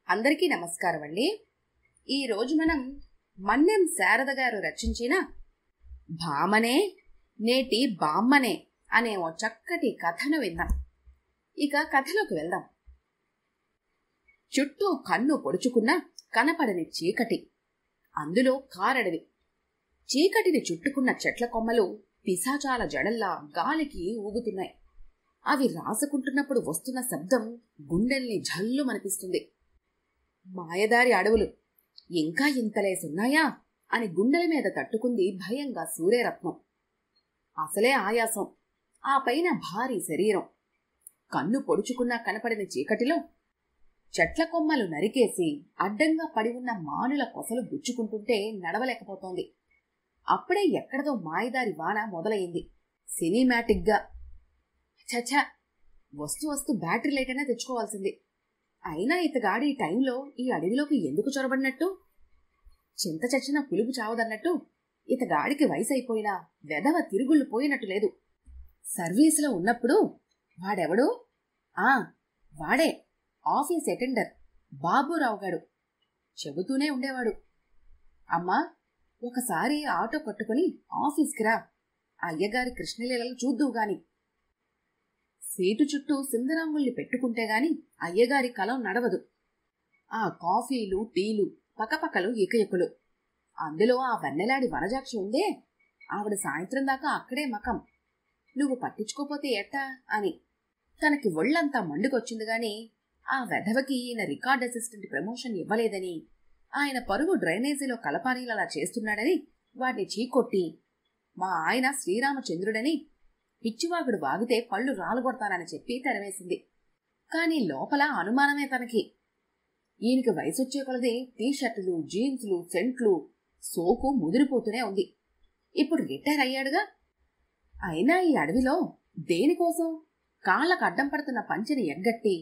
అందరికీ నమస్కారం అండి. ఈరోజు మనం మన్నెం శారద గారు రచించిన భామనే నేటి బామ్మనే అనే ఓ చక్కటి కథను విందాం. ఇక కథలోకి వెళ్దాం. చుట్టూ కన్ను పొడుచుకున్న కనపడని చీకటి, అందులో కారడవి. చీకటిని చుట్టుకున్న చెట్ల కొమ్మలు పిశాచాల జడల్లా గాలికి ఊగుతున్నాయి. అవి రాసుకుంటున్నప్పుడు వస్తున్న శబ్దం గుండెల్ని జల్లుమనిపిస్తుంది. మాయదారి అడవులు, ఇంకా ఇంతలేసున్నాయా అని గుండెల మీద తట్టుకుంది భయంగా సూర్యరత్నం. అసలే ఆయాసం, ఆ పైన భారీ శరీరం. కన్ను పొడుచుకున్నా కనపడిన చీకటిలో చెట్ల కొమ్మలు నరికేసి అడ్డంగా పడి ఉన్న మానుల కొసలు గుచ్చుకుంటుంటే నడవలేకపోతోంది. అప్పుడే ఎక్కడదో మాయదారి వాన మొదలయింది, సినిమాటిక్గా. చచ్చా, వస్తూ బ్యాటరీ లైట్ అయినా తెచ్చుకోవాల్సింది. అయినా ఇతగాడి ఈ టైంలో ఈ అడవిలోకి ఎందుకు చొరబడినట్టు? చింత చచ్చిన పులుపు చావదన్నట్టు ఇతగాడికి వయసు అయిపోయినా వెధవ తిరుగుళ్ళు పోయినట్టు లేదు. సర్వీసులో ఉన్నప్పుడు వాడెవడు? వాడే, ఆఫీస్ అటెండర్ బాబురావు గాడు. చెబుతూనే ఉండేవాడు, అమ్మా ఒకసారి ఆటో కట్టుకుని ఆఫీస్కి రా, అయ్యగారి కృష్ణలీలలు చూద్దువు గాని. సీటు చుట్టూ సింధరాంగుల్ని పెట్టుకుంటే గాని అయ్యగారి కలం నడవదు. ఆ కాఫీలు టీలు పకపకలు ఇకయకులు. అందులో ఆ వన్నెలాడి వనజాక్షి ఉందే, ఆవిడ సాయంత్రం దాకా అక్కడే మకం. నువ్వు పట్టించుకోపోతే ఎట్టా అని తనకి ఒళ్లంతా మండుకొచ్చింది గాని ఆ వెధవకి ఈయన రికార్డ్ అసిస్టెంట్ ప్రమోషన్ ఇవ్వలేదని, ఆయన పరుగు డ్రైనేజీలో కలపానీలలా చేస్తున్నాడని వాడిని చీకొట్టి, మా ఆయన శ్రీరామచంద్రుడని పిచ్చివాగుడు వాగితే పళ్ళు రాలుగొడతానని చెప్పి తెరవేసింది. కాని లోపల అనుమానమే తనకి. ఈయనకి వయసొచ్చే కొలది టీషర్టులు, జీన్సులు, సెంట్లు, సోకు ముదిరిపోతూనే ఉంది. ఇప్పుడు రిటైర్ అయ్యాడుగా. అయినా ఈ అడవిలో దేనికోసం కాళ్ళకు అడ్డం పడుతున్న పంచెని ఎగ్గట్టి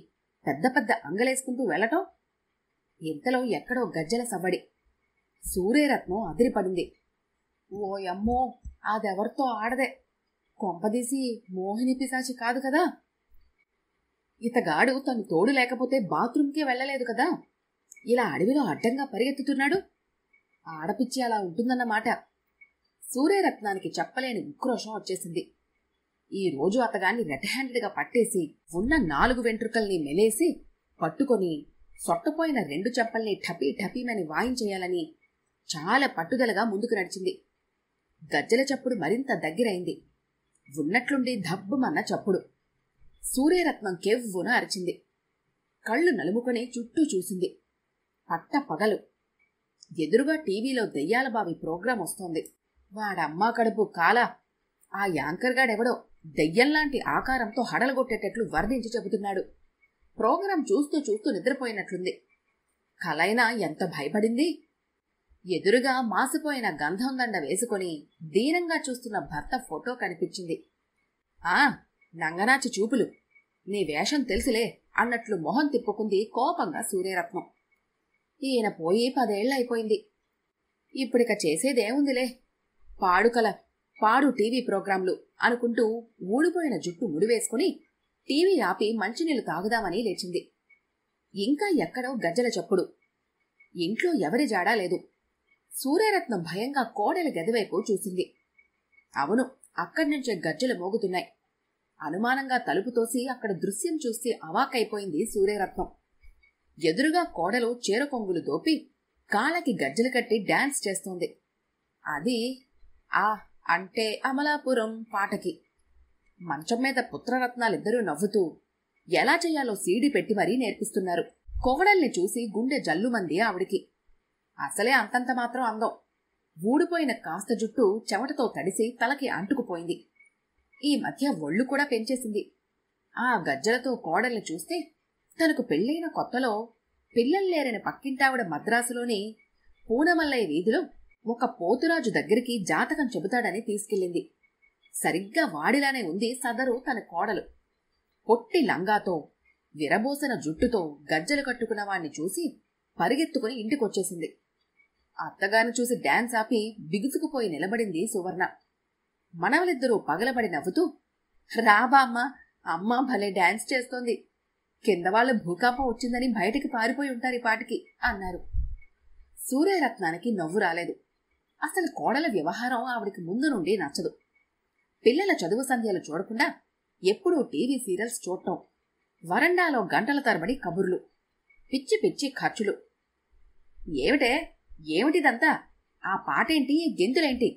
పెద్ద పెద్ద అంగలేసుకుంటూ వెళ్లటం? ఇంతలో ఎక్కడో గజ్జల సవ్వడి. సూర్యరత్నం అదిరిపడింది. ఓయమ్మో, అదెవరితో ఆడదే, కొంపదీసి మోహిని పిశాచి కాదు కదా? ఇతగాడు తను తోడు లేకపోతే బాత్రూంకే వెళ్లలేదు కదా, ఇలా అడవిలో అడ్డంగా పరిగెత్తుతున్నాడు. ఆడపిచ్చి అలా ఉంటుందన్నమాట. సూర్యరత్నానికి చెప్పలేని ఉక్రోషం వచ్చేసింది. ఈ రోజు అతగాన్ని రెడ్ హ్యాండెడ్గా పట్టేసి ఉన్న 4 వెంట్రుకల్ని మెలేసి పట్టుకొని సొట్టపోయిన 2 చెంపల్ని ఠపీ ఠపీమని వాయించేయాలని చాలా పట్టుదలగా ముందుకు నడిచింది. గజ్జల చప్పుడు మరింత దగ్గరైంది. ఉన్నట్లుండి దబ్బుమన్న చప్పుడు. సూర్యరత్నం కెవ్వున అరిచింది. కళ్ళు నలుముకొని చుట్టూ చూసింది. పట్ట పగలు. ఎదురుగా టీవీలో దెయ్యాల బావి ప్రోగ్రాం వస్తోంది. వాడమ్మా కడుపు కాలా, ఆ యాంకర్గాడెవడో దెయ్యంలాంటి ఆకారంతో హడలగొట్టేటట్లు వర్ణించి చెబుతున్నాడు. ప్రోగ్రాం చూస్తూ చూస్తూ నిద్రపోయినట్లుంది. కలైనా ఎంత భయపడింది. ఎదురుగా మాసిపోయిన గంధం దండ వేసుకుని దీనంగా చూస్తున్న భర్త ఫోటో కనిపించింది. నంగనాచి చూపులు, నీ వేషం తెలుసులే అన్నట్లు మొహం తిప్పుకుంది కోపంగా సూర్యరత్నం. ఈయన పోయి 10 ఏళ్లయిపోయింది. ఇప్పుడిక చేసేదేముందిలే, పాడు టీవీ ప్రోగ్రాంలు అనుకుంటూ ఊడిపోయిన జుట్టు ముడివేసుకుని టీవీ ఆపి మంచినీళ్లు తాగుదామని లేచింది. ఇంకా ఎక్కడో గజ్జల చప్పుడు. ఇంట్లో ఎవరి జాడా లేదు. సూర్యరత్నం భయంగా కోడెల గదివైపు చూసింది. అవును, అక్కడ్నుంచే గజ్జలు మోగుతున్నాయి. అనుమానంగా తలుపు తోసి అక్కడ దృశ్యం చూసి అవాకైపోయింది సూర్యరత్నం. ఎదురుగా కోడలు చీరకొంగులు దోపి కాళ్ళకి గజ్జలు కట్టి డాన్స్ చేస్తోంది. అది అంటే అమలాపురం పాటకి. మంచం మీద పుత్రరత్నాలిద్దరూ నవ్వుతూ ఎలా చెయ్యాలో సీడీ పెట్టి మరీ నేర్పిస్తున్నారు. కోడల్ని చూసి గుండె జల్లుమంది ఆవిడికి. అసలే అంతంత మాత్రం అందం. ఊడిపోయిన కాస్త జుట్టు చెమటతో తడిసి తలకి అంటుకుపోయింది. ఈ మధ్య ఒళ్ళు కూడా పెంచేసింది. ఆ గజ్జలతో కోడల్ని చూస్తే తనకు పెళ్లైన కొత్తలో పిల్లల్లేరని పక్కింటావిడ మద్రాసులోని పూనమల్లయ్య వీధిలో ఒక పోతురాజు దగ్గరికి జాతకం చెబుతాడని తీసుకెళ్ళింది. సరిగ్గా వాడిలానే ఉంది సదరు తన కోడలు. పొట్టి లంగాతో విరబోసిన జుట్టుతో గజ్జలు కట్టుకున్న వాణ్ణి చూసి పరిగెత్తుకుని ఇంటికొచ్చేసింది. అత్తగారిని చూసి డాన్స్ ఆపి బిగుసుకుపోయి నిలబడింది సువర్ణ. మనవలిద్దరూ పగలబడి నవ్వుతూ, రాబా అమ్మ, అమ్మ భలే డాన్స్ చేస్తోంది, కింద వాళ్ళ భూకంపం వచ్చిందని బయటికి పారిపోయి ఉంటారు ఈ పాటికి అన్నారు. సూర్యరత్నానికి నవ్వు రాలేదు. అసలు కోడల వ్యవహారం ఆవిడికి ముందు నుండి నచ్చదు. పిల్లల చదువు సంధ్యలు చూడకుండా ఎప్పుడూ టీవీ సీరియల్స్ చూడటం, వరండాలో గంటల తరబడి కబుర్లు, పిచ్చి పిచ్చి ఖర్చులు. ఏమిటిదంతా? ఆ పాటేంటి, గెంతులేంటి?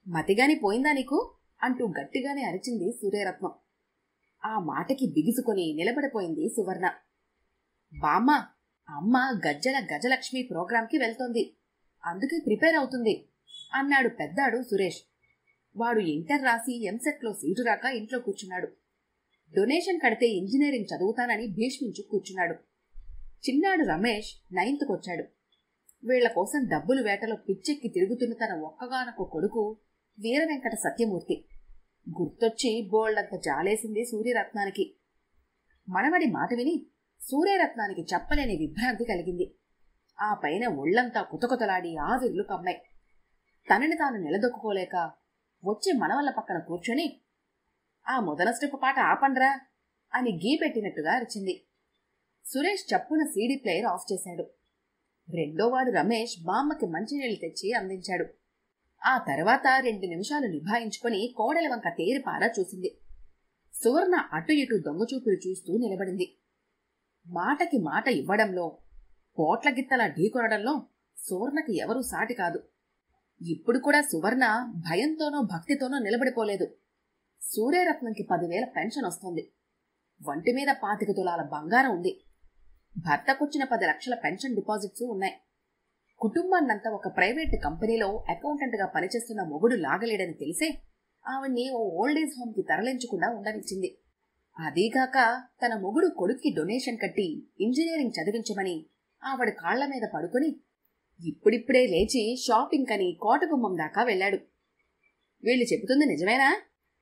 మతిగాని పోయిందా నీకు అంటూ గట్టిగానే అరిచింది సూర్యరత్నం. ఆ మాటకి బిగుసుకొని నిలబడిపోయింది సువర్ణ. బామ్మ, అమ్మ గజ్జల గజలక్ష్మి ప్రోగ్రాంకి వెళ్తోంది, అందుకే ప్రిపేర్ అవుతుంది అన్నాడు పెద్దాడు సురేష్. వాడు ఇంటర్ రాసి ఎంసెట్లో సీటు రాక ఇంట్లో కూర్చున్నాడు. డొనేషన్ కడితే ఇంజనీరింగ్ చదువుతానని భీష్మించు కూర్చున్నాడు. చిన్నాడు రమేష్ 9th కొచ్చాడు. వీళ్ల కోసం డబ్బులు వేటలో పిచ్చెక్కి తిరుగుతున్న తన ఒక్కగానొక్క కొడుకు వీరవెంకట సత్యమూర్తి గుర్తొచ్చి బోల్డంత జాలేసింది సూర్యరత్నానికి. మనవడి మాట విని సూర్యరత్నానికి చెప్పలేని విభ్రాంతి కలిగింది. ఆ పైన ఒళ్లంతా కుతకుతలాడి ఆవిర్లు కమ్మాయి. తనని తాను నిలదొక్కుకోలేక వచ్చి మనవల్ల పక్కన కూర్చొని, ఆ మొదలస్టెప్పు పాట ఆపండ్రా అని గీ పెట్టినట్టుగా అరిచింది. సురేష్ చప్పున సీడీ ప్లేయర్ ఆఫ్ చేశాడు. రెండోవాడు రమేష్ బామ్మకి మంచినీళ్లు తెచ్చి అందించాడు. ఆ తర్వాత 2 నిమిషాలు నిభాయించుకొని కోడల వంక తేరిపారా చూసింది. సువర్ణ అటు ఇటు దొంగచూపులు చూస్తూ నిలబడింది. మాటకి మాట ఇవ్వడంలో, పోట్ల గిత్తలా ఢీకొనడంలో సువర్ణకి ఎవరూ సాటి కాదు. ఇప్పుడు కూడా సువర్ణ భయంతోనో భక్తితోనో నిలబడిపోలేదు. సూర్యరత్నంకి 10,000 పెన్షన్ వస్తోంది. వంటి మీద 25 తులాల బంగారం ఉంది. భర్తకొచ్చిన 10 లక్షల పెన్షన్ డిపాజిట్స్ ఉన్నాయి. కుటుంబాన్నంతా ఒక ప్రైవేట్ కంపెనీలో అకౌంటెంట్గా పనిచేస్తున్న మొగుడు లాగలేడని తెలిసే ఆవిడ్ని ఓ ఓల్డేజ్ హోమ్కి తరలించకుండా ఉండనిచ్చింది. అదీగాక తన మొగుడు కొడుక్కి డొనేషన్ కట్టి ఇంజనీరింగ్ చదివించమని ఆవిడ కాళ్ల మీద పడుకుని ఇప్పుడిప్పుడే లేచి షాపింగ్ కని కోటగుమ్మం దాకా వెళ్లాడు. వీళ్ళు చెబుతుంది నిజమేనా?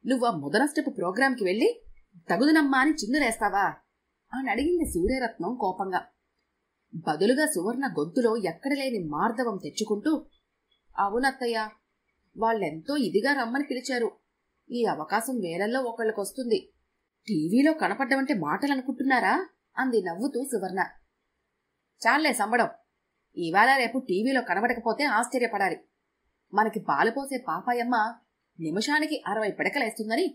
నువ్వు ఆ మొదలస్టెప్పు ప్రోగ్రాంకి వెళ్ళి తగుదునమ్మా అని చిందులేస్తావా అని అడిగింది సూర్యరత్నం కోపంగా. బదులుగా సువర్ణ గొంతులో ఎక్కడలేని మార్దవం తెచ్చుకుంటూ, అవునత్తయ్యా, వాళ్ళెంతో ఇదిగా రమ్మని పిలిచారు. ఈ అవకాశం వేలల్లో ఒకళ్ళకొస్తుంది. టీవీలో కనపడ్డమంటే మాటలనుకుంటున్నారా అంది నవ్వుతూ సువర్ణ. చాలే సంబడం. ఇవాళ రేపు టీవీలో కనబడకపోతే ఆశ్చర్యపడాలి. మనకి పాలుపోసే పాపాయమ్మ నిమిషానికి 60 పిడకలేస్తుందని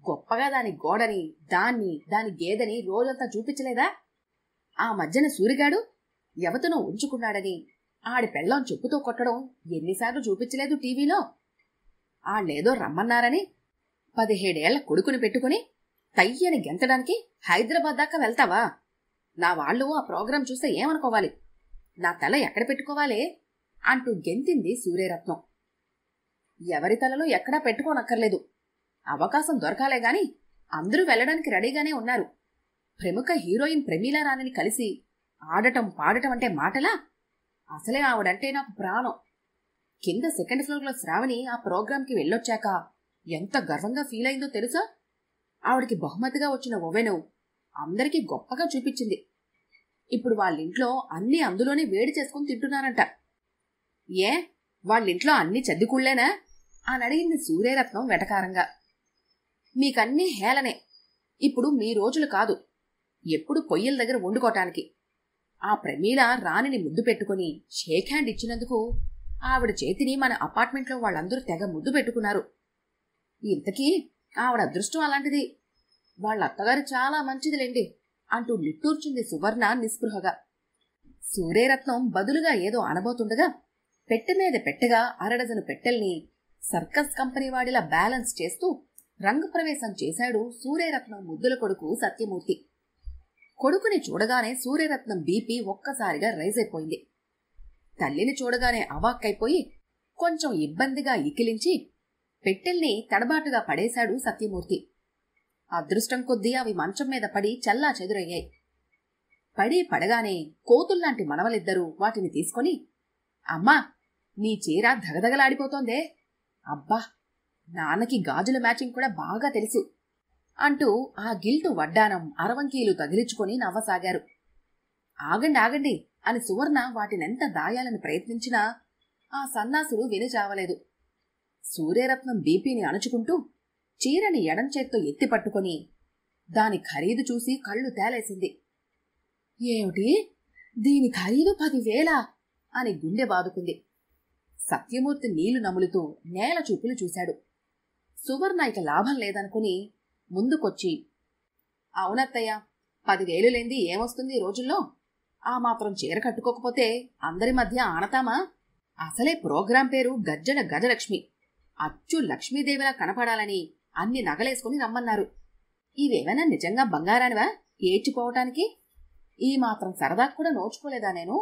గొప్పగా దాని గోడని, దాని గేదెని రోజంతా చూపించలేదా? ఆ మధ్యన సూరిగాడు ఎవతనో ఉంచుకున్నాడని ఆడి పెళ్ళం చెప్పుతో కొట్టడం ఎన్నిసార్లు చూపించలేదు టీవీలో? ఆళ్ళేదో రమ్మన్నారని 17 ఏళ్ల కొడుకుని పెట్టుకుని తయ్యని గెంతడానికి హైదరాబాద్ దాకా వెళ్తావా? నా వాళ్ళు ఆ ప్రోగ్రాం చూస్తే ఏమనుకోవాలి? నా తల ఎక్కడ పెట్టుకోవాలే అంటూ గెంతింది సూర్యరత్నం. ఎవరి తలలో ఎక్కడా పెట్టుకోనక్కర్లేదు. అవకాశం దొరకాలే గాని అందరూ వెళ్లడానికి రెడీగానే ఉన్నారు. ప్రముఖ హీరోయిన్ ప్రమీలా రాణిని కలిసి ఆడటం పాడటం అంటే మాటలా? అసలే ఆవిడంటే నాకు ప్రాణం. కింద 2nd ఫ్లోర్లో శ్రావణి ఆ ప్రోగ్రాంకి వెళ్ళొచ్చాక ఎంత గర్వంగా ఫీల్ అయిందో తెలుసా? ఆవిడికి బహుమతిగా వచ్చిన ఓవెను అందరికీ గొప్పగా చూపించింది. ఇప్పుడు వాళ్ళింట్లో అన్నీ అందులోనే వేడి చేసుకుని తింటున్నారంట. ఏ, వాళ్ళింట్లో అన్నీ చెద్దికుళ్లేనా అని అడిగింది సూర్యరత్నం వెటకారంగా. మీకన్నీ హేళనే. ఇప్పుడు మీ రోజులు కాదు, ఎప్పుడు పొయ్యిల దగ్గర వండుకోటానికి. ఆ ప్రమీల రాణిని ముద్దు పెట్టుకుని షేక్ హ్యాండ్ ఇచ్చినందుకు ఆవిడ చేతిని మన అపార్ట్మెంట్లో వాళ్ళందరూ తెగ ముద్దు పెట్టుకున్నారు. ఇంతకీ ఆవిడ అదృష్టం అలాంటిది. వాళ్ళ అత్తగారు చాలా మంచిదిలేండి అంటూ నిట్టూర్చింది సువర్ణ నిస్పృహగా. సూర్యరత్నం బదులుగా ఏదో అనబోతుండగా పెట్టె మీద పెట్టగా 1/2 డజను పెట్టెల్ని సర్కస్ కంపెనీ వాడిలా బ్యాలెన్స్ చేస్తూ రంగప్రవేశం చేశాడు సూర్యరత్నం ముద్దుల కొడుకు సత్యమూర్తి. కొడుకుని చూడగానే సూర్యరత్నం బీపీ ఒక్కసారిగా రైజ్ అయిపోయింది. తల్లిని చూడగానే అవాక్కైపోయి కొంచెం ఇబ్బందిగా ఇకిలించి పెట్టెల్ని తడబాటుగా పడేశాడు సత్యమూర్తి. అదృష్టం కొద్దీ అవి మంచం మీద పడి చల్లా చెదురయ్యాయి. పడగానే కోతుల్లాంటి మనవలిద్దరూ వాటిని తీసుకొని, అమ్మా, నీ చీర ధగధగలాడిపోతోందే, అబ్బా, నాన్నకి గాజుల మ్యాచింగ్ కూడా బాగా తెలుసు అంటూ ఆ గిల్టు వడ్డానం అరవంకీలు తగిలించుకొని నవ్వసాగారు. ఆగండి అని సువర్ణ వాటినెంత దాయాలని ప్రయత్నించినా ఆ సన్నాసులు వినిచావలేదు. సూర్యరత్నం బీపీని అణుచుకుంటూ చీరని ఎడం చేత్తో ఎత్తిపట్టుకొని దాని ఖరీదు చూసి కళ్ళు తేలేసింది. ఏమిటి, దీని ఖరీదు 10,000 అని గుండె బాదుకుంది. సత్యమూర్తి నీళ్లు నములుతూ నేల చూపులు చూశాడు. సువర్ణ ఇక లాభం లేదనుకుని ముందుకొచ్చి, అవునత్తయ్య, 10,000 లేంది ఏమొస్తుంది ఈ రోజుల్లో? ఆ మాత్రం చీర కట్టుకోకపోతే అందరి మధ్య ఆనతామా? అసలే ప్రోగ్రాం పేరు గజ్జల గజలక్ష్మి. అచ్చు లక్ష్మీదేవిలా కనపడాలని అన్ని నగలేసుకుని రమ్మన్నారు. ఇవేమైనా నిజంగా బంగారానివా ఏడ్చిపోవటానికి? ఈ మాత్రం సరదా కూడా నోచుకోలేదా నేను?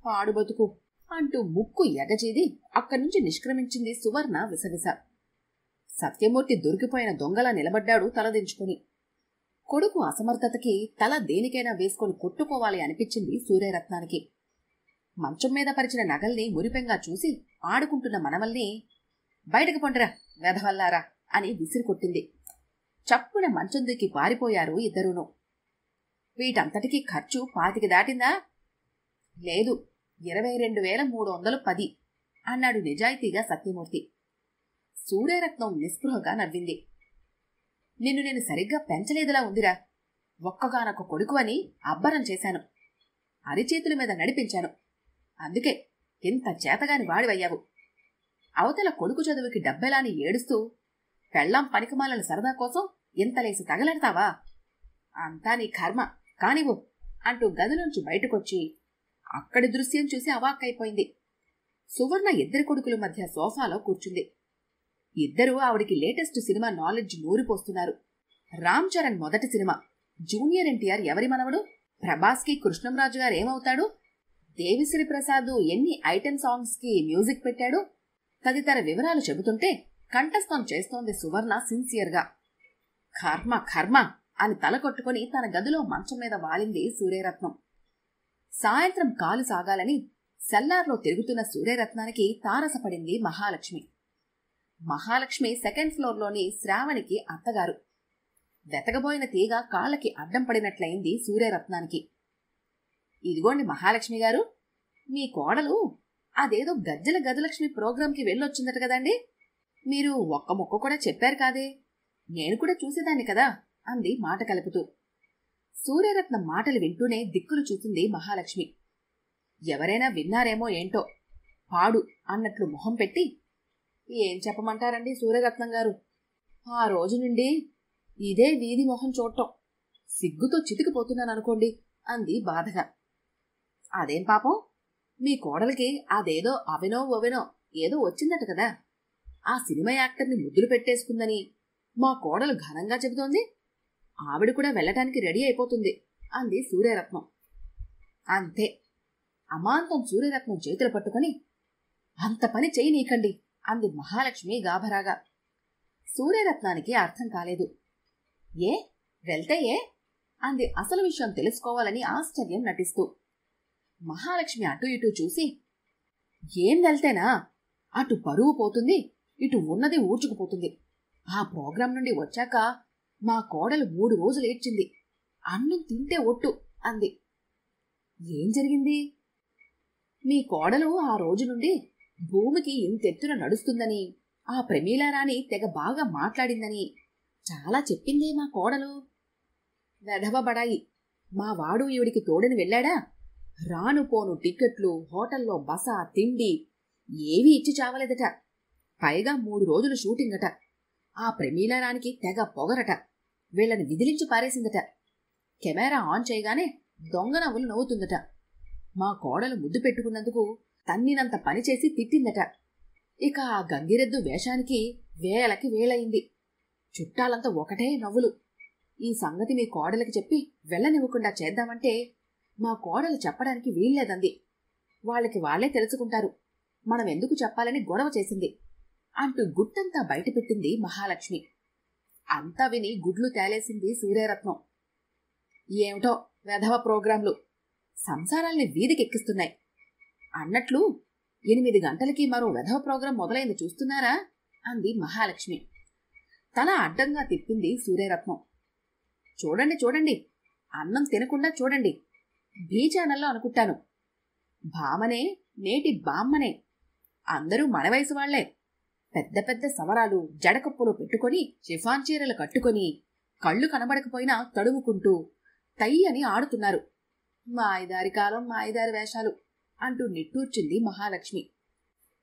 పాడు బతుకు అంటూ ముక్కు ఎగచీది అక్కడి నుంచి నిష్క్రమించింది సువర్ణ విసవిస. సత్యమూర్తి దొరికిపోయిన దొంగలా నిలబడ్డాడు తలదించుకుని. కొడుకు అసమర్థతకి తల దేనికైనా వేసుకొని కొట్టుకోవాలి అనిపించింది సూర్యరత్నానికి. మంచం మీద పరిచిన నగల్ని మురిపెంగా చూసి ఆడుకుంటున్న మనవల్ని, బయటకు పొండ్రా వెధవల్లారా అని విసిరికొట్టింది. చప్పున మంచం దిక్కి పారిపోయారు ఇద్దరూను. వీటంతటికీ ఖర్చు 25 దాటిందా? లేదు, 22,310 అన్నాడు నిజాయితీగా సత్యమూర్తి. సూర్యరత్నం నిస్పృహగా నవ్వింది. నిన్ను నేను సరిగ్గా పెంచలేదులా ఉందిరా. ఒక్కగానొక్క కొడుకు అని అబ్బరం చేశాను, అరిచేతుల మీద నడిపించాను. అందుకే ఇంత చేతగాని వాడివయ్యావు. అవతల కొడుకు చదువుకి డబ్బెలాని ఏడుస్తూ పెళ్ళాం పనికిమాలిన సరదా కోసం ఇంతలేసి తగలెడతావా? అంతా నీ కర్మ, కానివ్వు అంటూ గదిలోంచి బయటకొచ్చి అక్కడి దృశ్యం చూసి అవాక్కైపోయింది. సువర్ణ ఇద్దరి కొడుకుల మధ్య సోఫాలో కూర్చుంది. ఇద్దరూ ఆవిడికి లేటెస్ట్ సినిమా నాలెడ్జ్ నూరిపోస్తున్నారు. రామ్ చరణ్ మొదటి సినిమా, జూనియర్ ఎన్టీఆర్ ఎవరి మనవడు, ప్రభాస్కి కృష్ణంరాజు గారు ఏమవుతాడు, దేవిశ్రీ ప్రసాద్ ఎన్ని ఐటెం సాంగ్స్ కి మ్యూజిక్ పెట్టాడు తదితర వివరాలు చెబుతుంటే కంఠస్థం చేస్తోంది సువర్ణ సిన్సియర్గా. కర్మ కర్మ అని తల కొట్టుకుని తన గదిలో మంచం మీద వాలింది సూర్యరత్నం. సాయంత్రం కాలు సాగాలని సెల్లార్లో తిరుగుతున్న సూర్యరత్నానికి తారసపడింది మహాలక్ష్మి. మహాలక్ష్మి సెకండ్ ఫ్లోర్లోని శ్రావణికి అత్తగారు. వెతకబోయిన తీగ కాళ్ళకి అడ్డం పడినట్లయింది సూర్యరత్నానికి. ఇదిగోండి మహాలక్ష్మి గారు, మీ కోడలు అదేదో గజ్జల గజలక్ష్మి ప్రోగ్రాంకి వెళ్ళొచ్చిందట కదండి. మీరు ఒక్క మొక్క కూడా చెప్పారు కాదే, నేను కూడా చూసేదాన్ని కదా అంది మాట కలుపుతూ. సూర్యరత్నం మాటలు వింటూనే దిక్కులు చూసింది మహాలక్ష్మి. ఎవరైనా విన్నారేమో ఏంటో పాడు అన్నట్లు మొహం పెట్టి, ఏం చెప్పమంటారండి సూర్యరత్నం గారు, ఆ రోజు నుండి ఇదే వీధి మొహం చూడటం, సిగ్గుతో చితికిపోతున్నాననుకోండి అంది బాధగా. అదేం పాపం, మీ కోడలికి అదేదో అవెనో ఏదో వచ్చిందట కదా, ఆ సినిమా యాక్టర్ని ముద్దులు పెట్టేసుకుందని మా కోడలు ఘనంగా చెబుతోంది. ఆవిడ కూడా వెళ్ళటానికి రెడీ అయిపోతుంది అంది సూర్యరత్నం. అంతే, అమాంతం సూర్యరత్నం చేతులు పట్టుకుని, అంత పని చెయ్యి నీకండి అంది మహాలక్ష్మి గాభరాగా. సూర్యరత్నానికి అర్థం కాలేదు. ఏ వెళ్తే ఏ అంది అసలు విషయం తెలుసుకోవాలని ఆశ్చర్యం నటిస్తూ. మహాలక్ష్మి అటు ఇటు చూసి, ఏం వెళ్తేనా, అటు పరువు పోతుంది, ఇటు ఉన్నది ఊడ్చుకుపోతుంది. ఆ ప్రోగ్రాం నుండి వచ్చాక మా కోడలు 3 రోజులు ఏడ్చింది, అన్నం తింటే ఒట్టు అంది. ఏం జరిగింది? మీ కోడలు ఆ రోజు నుండి భూమికి ఇంతెత్తున నడుస్తుందని, ఆ ప్రమీలారాణి తెగ బాగా మాట్లాడిందని చాలా చెప్పిందే మా కోడలు. వెధవ బడాయి, మా వాడు ఈవిడికి తోడని వెళ్ళాడా? రాను పోను టిక్కెట్లు, హోటల్లో బస, తిండి ఏవీ ఇచ్చి చావలేదట. పైగా 3 రోజులు షూటింగట. ఆ ప్రమీలారానికి తెగ పొగరట, వీళ్ళని విదిలించి పారేసిందట. కెమెరా ఆన్ చేయగానే దొంగ నవ్వులు నవ్వుతుందట. మా కోడలు ముద్దు పెట్టుకున్నందుకు తన్నినంత పనిచేసి తిట్టిందట. ఇక ఆ గంగిరెద్దు వేషానికి వేలకి వేలయింది. చుట్టాలంతా ఒకటే నవ్వులు. ఈ సంగతి మీ కోడలికి చెప్పి వెళ్ళనివ్వకుండా చేద్దామంటే మా కోడలు చెప్పడానికి వీల్లేదంది. వాళ్ళకి వాళ్లే తెలుసుకుంటారు, మనం ఎందుకు చెప్పాలని గొడవ చేసింది అంటూ గుట్టంతా బయటపెట్టింది మహాలక్ష్మి. అంతా విని గుడ్లు తేలేసింది సూర్యరత్నం. ఏమిటో వెధవ ప్రోగ్రాంలు సంసారాల్ని వీధికెక్కిస్తున్నాయి. అన్నట్లు 8 గంటలకి మరో వెధవ ప్రోగ్రాం మొదలైంది చూస్తున్నారా అంది మహాలక్ష్మి. తల అడ్డంగా తిప్పింది సూర్యరత్నం. చూడండి చూడండి, అన్నం తినకుండా చూడండి. బీ ఛానల్లో అనుకుంటాను. భామనే నేటి బామ్మనే, అందరూ మన వయసు వాళ్లే. పెద్ద పెద్ద సవరాలు, జడకప్పులు పెట్టుకుని, షిఫాన్ చీరలు కట్టుకుని, కళ్ళు కనబడకపోయినా తడుముకుంటూ తయ్యి అని ఆడుతున్నారు. మాయిదారి కాలం మాయిదారి వేషాలు అంటూ నిట్టూర్చింది మహాలక్ష్మి.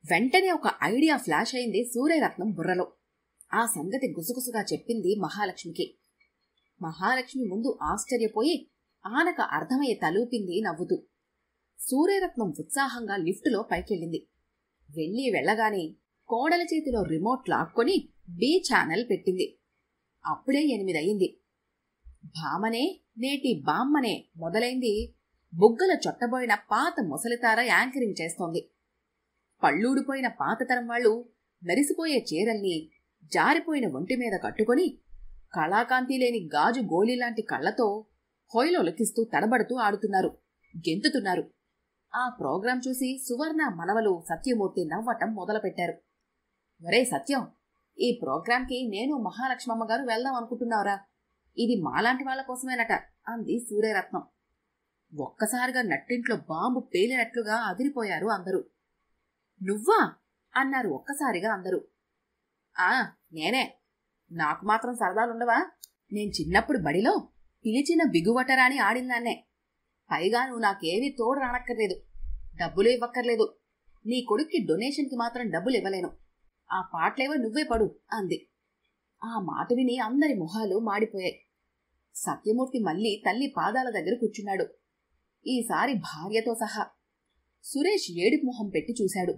వెంటనే ఒక ఐడియా ఫ్లాష్ అయింది సూర్యరత్నం బుర్రలో. ఆ సంగతి గుసగుసగా చెప్పింది మహాలక్ష్మికి. మహాలక్ష్మి ముందు ఆశ్చర్యపోయి ఆనక అర్థమయ్యే తలూపింది నవ్వుతూ. సూర్యరత్నం ఉత్సాహంగా లిఫ్టులో పైకెళ్ళింది. వెళ్ళగానే కోడల చేతిలో రిమోట్ లాక్కొని బి ఛానల్ పెట్టింది. అప్పుడే 8 అయింది. భామనే నేటి బామ్మనే మొదలైంది బుగ్గల చొట్టబోయిన పాత ముసలితార యాంకరింగ్ చేస్తోంది. పళ్ళూడిపోయిన పాతతరం వాళ్లు మెరిసిపోయే చీరల్ని జారిపోయిన ఒంటి మీద కట్టుకొని కళాకాంతి లేని గాజు గోళీలాంటి కళ్లతో హొయలొలకిస్తూ తడబడుతూ ఆడుతున్నారు, గెంతుతున్నారు. ఆ ప్రోగ్రాం చూసి సువర్ణ మనవలు సత్యమూర్తి నవ్వటం మొదలుపెట్టారు. ఒరే సత్యం, ఈ ప్రోగ్రాంకి నేను మహాలక్ష్మమ్మగారు వెళ్దాం అనుకుంటున్నావురా. ఇది మాలాంటి వాళ్ల కోసమేనట అంది సూర్యరత్నం. ఒక్కసారిగా నట్టింట్లో బాంబు పేలినట్లుగా అదిరిపోయారు అందరూ. నువ్వా అన్నారు ఒక్కసారిగా అందరూ. నేనే. నాకు మాత్రం సరదాలుండవా? నేను చిన్నప్పుడు బడిలో పిలిచిన బిగువటరాని ఆడిందాన్నే. పైగా నువ్వు నాకేవీ తోడు రానక్కర్లేదు, డబ్బులు ఇవ్వక్కర్లేదు. నీ కొడుక్కి డొనేషన్కి మాత్రం డబ్బులు ఇవ్వలేను. ఆ పాటలేవో నువ్వే పడు అంది. ఆ మాట విని అందరి మొహాలు మాడిపోయాయి. సత్యమూర్తి మళ్లీ తల్లి పాదాల దగ్గర కూర్చున్నాడు, ఈసారి భార్యతో సహా. సురేష్ ఏడుపు మొహం పెట్టి చూశాడు.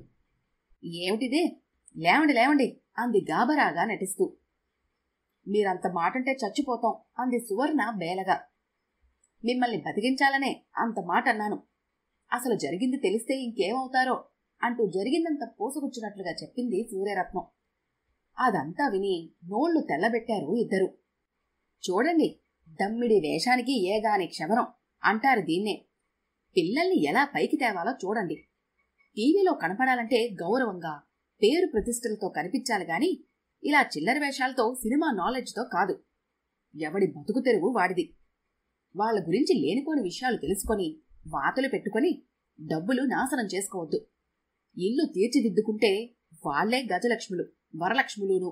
ఏమిటిదే? లేవండి లేవండి అంది గాబరాగా నటిస్తూ. మీరంత మాటంటే చచ్చిపోతాం అంది సువర్ణ బేలగా. మిమ్మల్ని బతికించాలనే అంత మాట అన్నాను. అసలు జరిగింది తెలిస్తే ఇంకేమవుతారో అంటూ జరిగిందంత పోసుకొచ్చినట్లుగా చెప్పింది సూర్యరత్నం. అదంతా విని నోళ్లు తెల్లబెట్టారు ఇద్దరు. చూడండి, దమ్మిడి వేషానికి ఏగాని క్షవరం అంటారు దీన్నే. పిల్లల్ని ఎలా పైకి తేవాలో చూడండి. టీవీలో కనపడాలంటే గౌరవంగా పేరు ప్రతిష్టలతో కనిపించాలి గాని ఇలా చిల్లర వేషాలతో సినిమా నాలెడ్జ్తో కాదు. ఎవడి బతుకు తెరువు వాడిది. వాళ్ల గురించి లేనిపోని విషయాలు తెలుసుకొని వాతలు పెట్టుకొని డబ్బులు నాశనం చేసుకోవద్దు. ఇల్లు తీర్చిదిద్దుకుంటే వాళ్లే గజలక్ష్ములు వరలక్ష్ములును.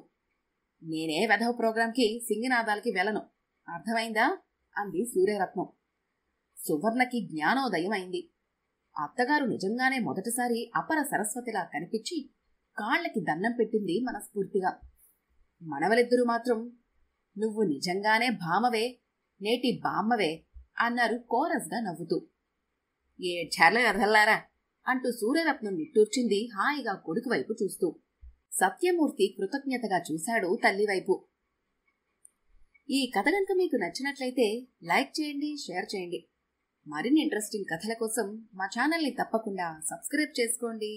నేనే వెధవ ప్రోగ్రాంకి సింగినాదాలకి వెళ్ళను, అర్థమైందా అంది సూర్యరత్నం. సువర్ణకి జ్ఞానోదయం అయింది. అత్తగారు నిజంగానే మొదటిసారి అపర సరస్వతిలా కనిపించి కాళ్లకి దండం పెట్టింది మనస్ఫూర్తిగా. మనవలిద్దరూ మాత్రం నువ్వు నిజంగానే భామవే, నేటి బామ్మవే అన్నారు కోరస్గా నవ్వుతూ. ఏడ్చార్లే అర్ధల్లారా అంటూ సూర్యరత్నం నిట్టూర్చింది హాయిగా కొడుకు వైపు చూస్తూ. సత్యమూర్తి కృతజ్ఞతగా చూశాడు తల్లివైపు. ఈ కథ కనుక మీకు నచ్చినట్లయితే లైక్ చేయండి, షేర్ చేయండి. మరిన్ని ఇంట్రెస్టింగ్ కథల కోసం మా ఛానల్ని తప్పకుండా సబ్స్క్రైబ్ చేసుకోండి.